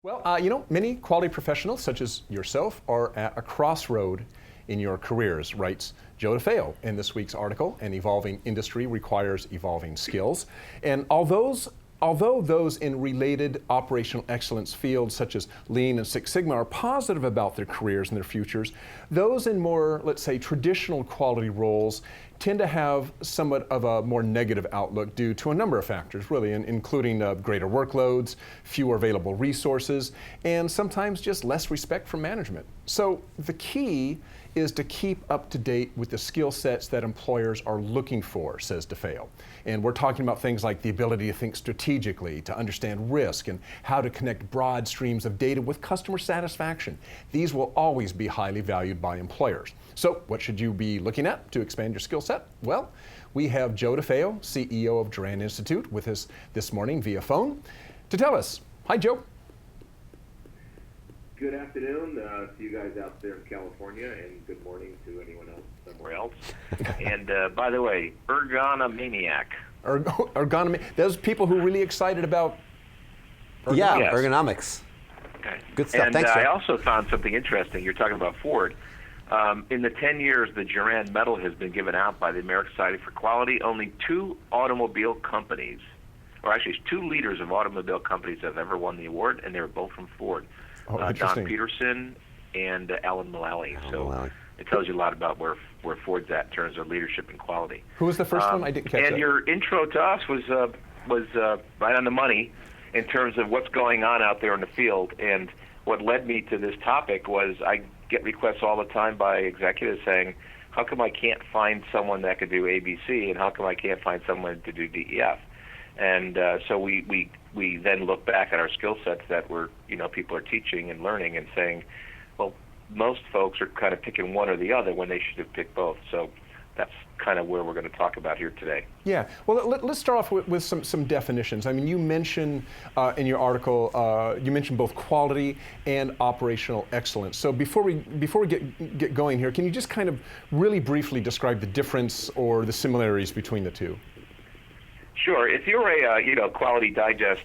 Well, many quality professionals, such as yourself, are at a crossroad in your careers, writes Joe DeFeo in this week's article. An evolving industry requires evolving skills. And although those in related operational excellence fields such as Lean and Six Sigma are positive about their careers and their futures, those in more, let's say, traditional quality roles tend to have somewhat of a more negative outlook due to a number of factors, really, including greater workloads, fewer available resources, and sometimes just less respect for management. So the key is to keep up to date with the skill sets that employers are looking for, says DeFeo. And we're talking about things like the ability to think strategically, to understand risk, and how to connect broad streams of data with customer satisfaction. These will always be highly valued by employers. So what should you be looking at to expand your skill set? Well, we have Joe DeFeo, CEO of Juran Institute, with us this morning via phone to tell us. Hi, Joe. Good afternoon to you guys out there in California, and good morning to anyone else somewhere else. And by the way, ergonomaniac. Ergonomy. Those people who are really excited about ergonomics. Yeah, yes. Ergonomics. Okay. Good stuff. And Thanks, I also found something interesting. You're talking about Ford. In the 10 years the Juran Medal has been given out by the American Society for Quality, only 2 automobile companies, or actually 2 leaders of automobile companies have ever won the award, and they were both from Ford. Don Peterson and Alan Mulally. So it tells you a lot about where Ford's at in terms of leadership and quality. Who was the first one? I didn't catch that. And your intro to us was right on the money in terms of what's going on out there in the field. And what led me to this topic was I get requests all the time by executives saying, how come I can't find someone that could do ABC, and how come I can't find someone to do DEF? And so we then look back at our skill sets that people are teaching and learning and saying, well, most folks are kind of picking one or the other when they should have picked both. So that's kind of where we're going to talk about here today. Yeah. Well, let's start off with some definitions. I mean, you mentioned in your article, you mentioned both quality and operational excellence. So before we get going here, can you just kind of really briefly describe the difference or the similarities between the two? Sure. If you're a Quality Digest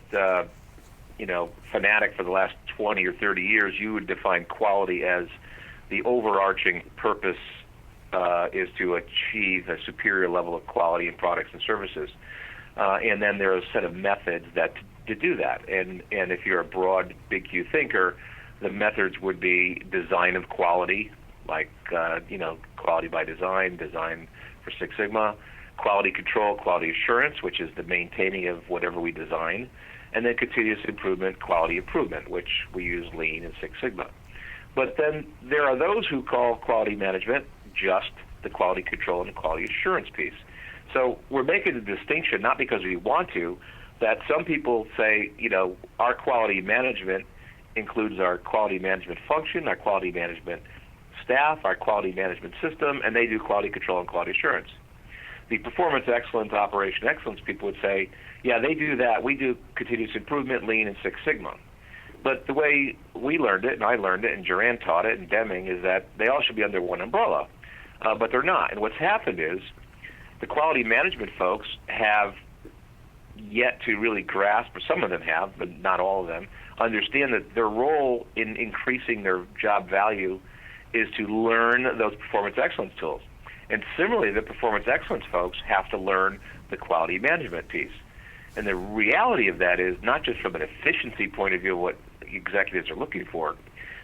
fanatic for the last 20 or 30 years, you would define quality as the overarching purpose is to achieve a superior level of quality in products and services. And then there are a set of methods to do that. And if you're a broad, big Q thinker, the methods would be design of quality, like quality by design, design for Six Sigma, quality control, quality assurance, which is the maintaining of whatever we design, and then continuous improvement, quality improvement, which we use Lean and Six Sigma. But then there are those who call quality management just the quality control and the quality assurance piece. So we're making a distinction, not because we want to, that some people say, our quality management includes our quality management function, our quality management staff, our quality management system, and they do quality control and quality assurance. The performance excellence, operation excellence people would say, yeah, they do that. We do continuous improvement, Lean, and Six Sigma. But the way we learned it, and I learned it, and Juran taught it, and Deming, is that they all should be under one umbrella. But they're not. And what's happened is the quality management folks have yet to really grasp, or some of them have, but not all of them, understand that their role in increasing their job value is to learn those performance excellence tools. And similarly, the performance excellence folks have to learn the quality management piece. And the reality of that is not just from an efficiency point of view what executives are looking for,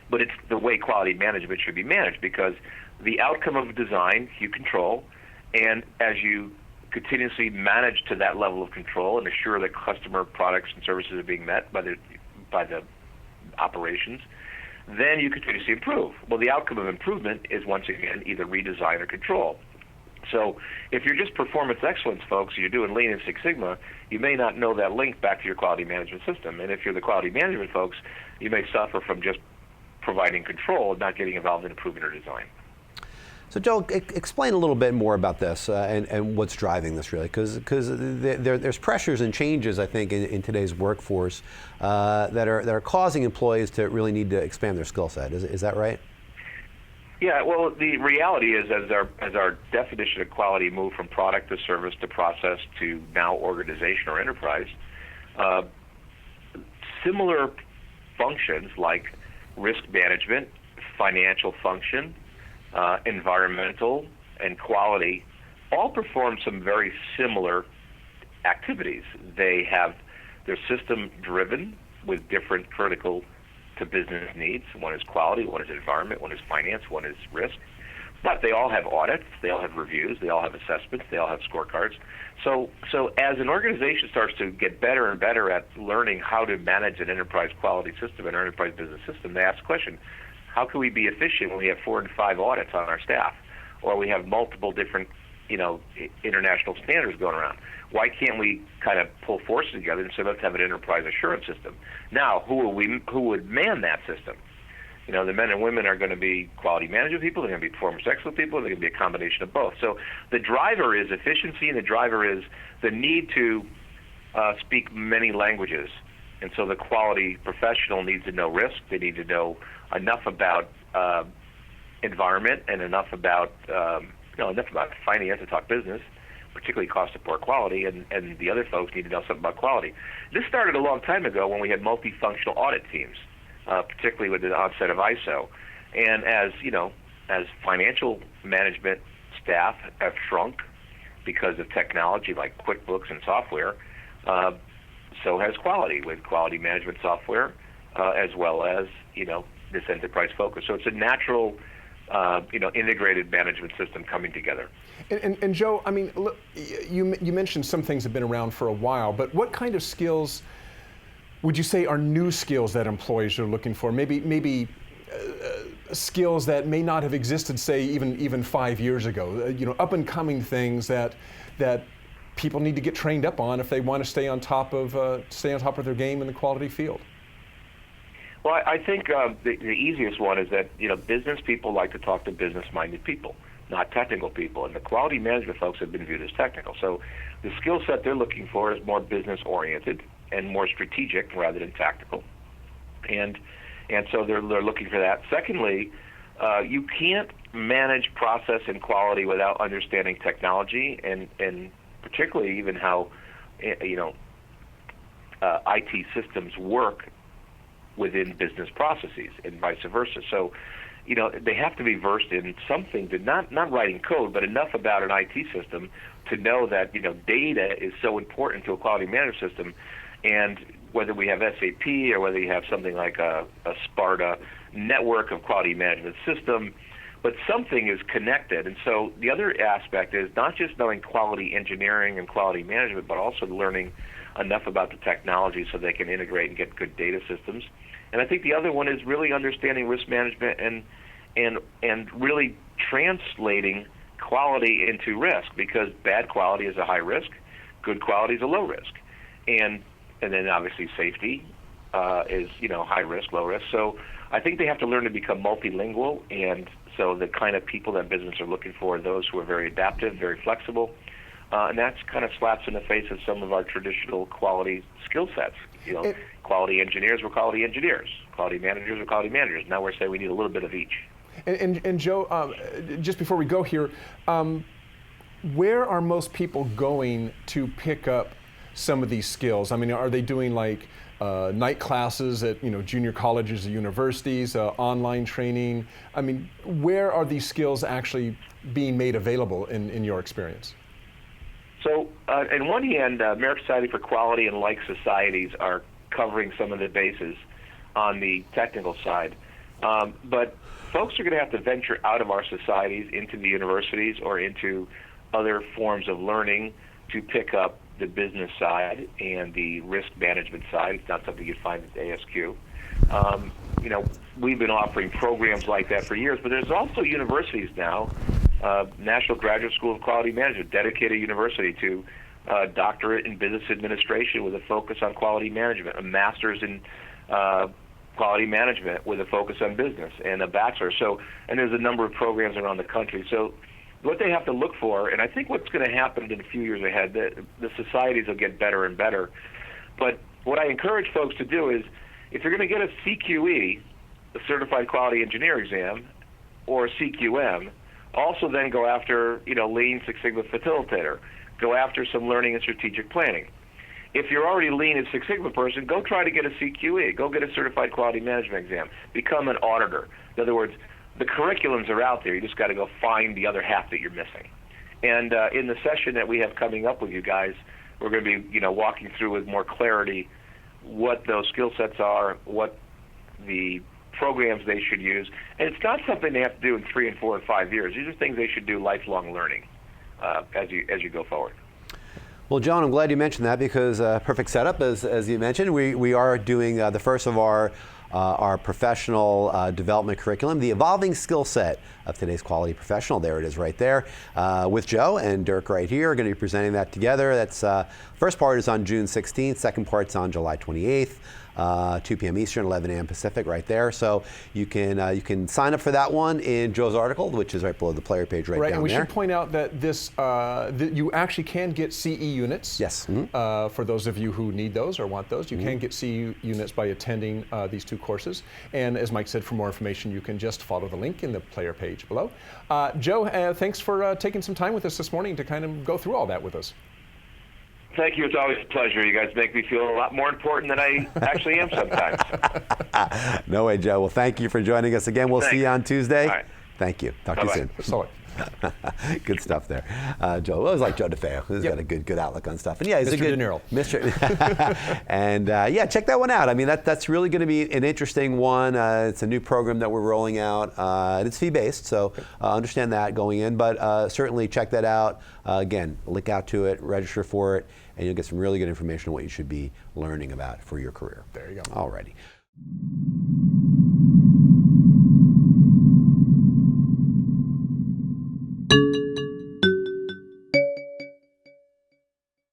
but it's the way quality management should be managed, because the outcome of design you control, and as you continuously manage to that level of control and assure that customer products and services are being met by the operations, then you continuously improve. Well, the outcome of improvement is, once again, either redesign or control. So if you're just performance excellence folks, you're doing Lean and Six Sigma, you may not know that link back to your quality management system. And if you're the quality management folks, you may suffer from just providing control and not getting involved in improvement or design. So Joe, explain a little bit more about this and what's driving this really, because there's pressures and changes, I think, in today's workforce that are causing employees to really need to expand their skill set. Is that right? Yeah, well, the reality is, as our definition of quality moved from product to service to process to now organization or enterprise, similar functions like risk management, financial function, environmental, and quality all perform some very similar activities. They're system driven with different critical to business needs. One is quality, one is environment, one is finance, one is risk. But they all have audits, they all have reviews, they all have assessments, they all have scorecards. So as an organization starts to get better and better at learning how to manage an enterprise quality system, an enterprise business system, they ask the question, how can we be efficient when we have 4 and 5 audits on our staff? Or we have multiple different, international standards going around. Why can't we kind of pull forces together and say, let's have an enterprise assurance system? Now, who would man that system? The men and women are going to be quality management people, they're going to be performance excellence people, they're going to be a combination of both. So the driver is efficiency, and the driver is the need to speak many languages. And so the quality professional needs to know risk, they need to know enough about environment and enough about finance to talk business, particularly cost of poor quality, and the other folks need to know something about quality. This started a long time ago when we had multifunctional audit teams, particularly with the onset of ISO. And as financial management staff have shrunk because of technology like QuickBooks and software, so has quality with quality management software, as well as this enterprise focus. So it's a natural integrated management system coming together. And Joe, I mean, look, you mentioned some things have been around for a while, but what kind of skills would you say are new skills that employees are looking for? Maybe skills that may not have existed, say, even 5 years ago. Up and coming things that people need to get trained up on if they want to stay on top of their game in the quality field. Well, I think the easiest one is that business people like to talk to business-minded people, not technical people, and the quality management folks have been viewed as technical. So the skill set they're looking for is more business-oriented and more strategic rather than tactical, and so they're looking for that. Secondly, you can't manage process and quality without understanding technology and particularly even how IT systems work within business processes and vice versa. So, they have to be versed in something, not writing code, but enough about an IT system to know that, data is so important to a quality management system. And whether we have SAP or whether you have something like a Sparta network of quality management system, but something is connected. And so the other aspect is not just knowing quality engineering and quality management, but also learning enough about the technology so they can integrate and get good data systems. And I think the other one is really understanding risk management and really translating quality into risk, because bad quality is a high risk, good quality is a low risk. And then obviously safety is high risk, low risk. So I think they have to learn to become multilingual, and so the kind of people that business are looking for are those who are very adaptive, very flexible, and that's kind of slaps in the face of some of our traditional quality skill sets. Quality engineers were quality engineers, quality managers were quality managers. Now we're saying we need a little bit of each. And Joe, just before we go here, where are most people going to pick up some of these skills? I mean, are they doing like night classes at junior colleges or universities, online training? I mean, where are these skills actually being made available in your experience? So, on one hand, American Society for Quality and like societies are covering some of the bases on the technical side, but folks are going to have to venture out of our societies into the universities or into other forms of learning to pick up the business side and the risk management side. It's not something you'd find at ASQ. We've been offering programs like that for years, but there's also universities now, National Graduate School of Quality Management, dedicated university to doctorate in business administration with a focus on quality management, a master's in quality management with a focus on business, and a bachelor. And there's a number of programs around the country. So what they have to look for, and I think what's going to happen in a few years ahead, the societies will get better and better. But what I encourage folks to do is, if you're going to get a CQE, the Certified Quality Engineer exam, or CQM, also then go after, Lean Six Sigma Facilitator. Go after some learning and strategic planning. If you're already Lean and Six Sigma person, go try to get a CQE. Go get a Certified Quality Management exam. Become an auditor. In other words, the curriculums are out there. You just got to go find the other half that you're missing. And in the session that we have coming up with you guys, we're going to be, walking through with more clarity what those skill sets are, what the programs they should use. And it's not something they have to do in 3 and 4 and 5 years. These are things they should do lifelong learning as you go forward. Well, John, I'm glad you mentioned that because perfect setup, as you mentioned. We are doing the first of our professional development curriculum, the evolving skill set of today's quality professional. There it is right there with Joe and Dirk right here. We're going to be presenting that together. That's first part is on June 16th, second part's on July 28th. 2 p.m. Eastern, 11 a.m. Pacific, right there. So you can sign up for that one in Joe's article, which is right below the player page, right down there. And we should point out that this that you actually can get CE units. Yes. For those of you who need those or want those, you can get CE units by attending these 2 courses. And as Mike said, for more information, you can just follow the link in the player page below. Joe, thanks for taking some time with us this morning to kind of go through all that with us. Thank you. It's always a pleasure. You guys make me feel a lot more important than I actually am sometimes. No way, Joe. Well, thank you for joining us again. We'll see you on Tuesday. All right. Thank you. Talk to you soon. Solid. Good stuff there. Joe, I always like Joe DeFeo. He's got a good outlook on stuff. And yeah, he's Mr. a good De Niro. Mr. And yeah, check that one out. I mean, that's really going to be an interesting one. It's a new program that we're rolling out. It's fee-based, so understand that going in. But certainly check that out. Again, link out to it, register for it, and you'll get some really good information on what you should be learning about for your career. There you go. Alrighty.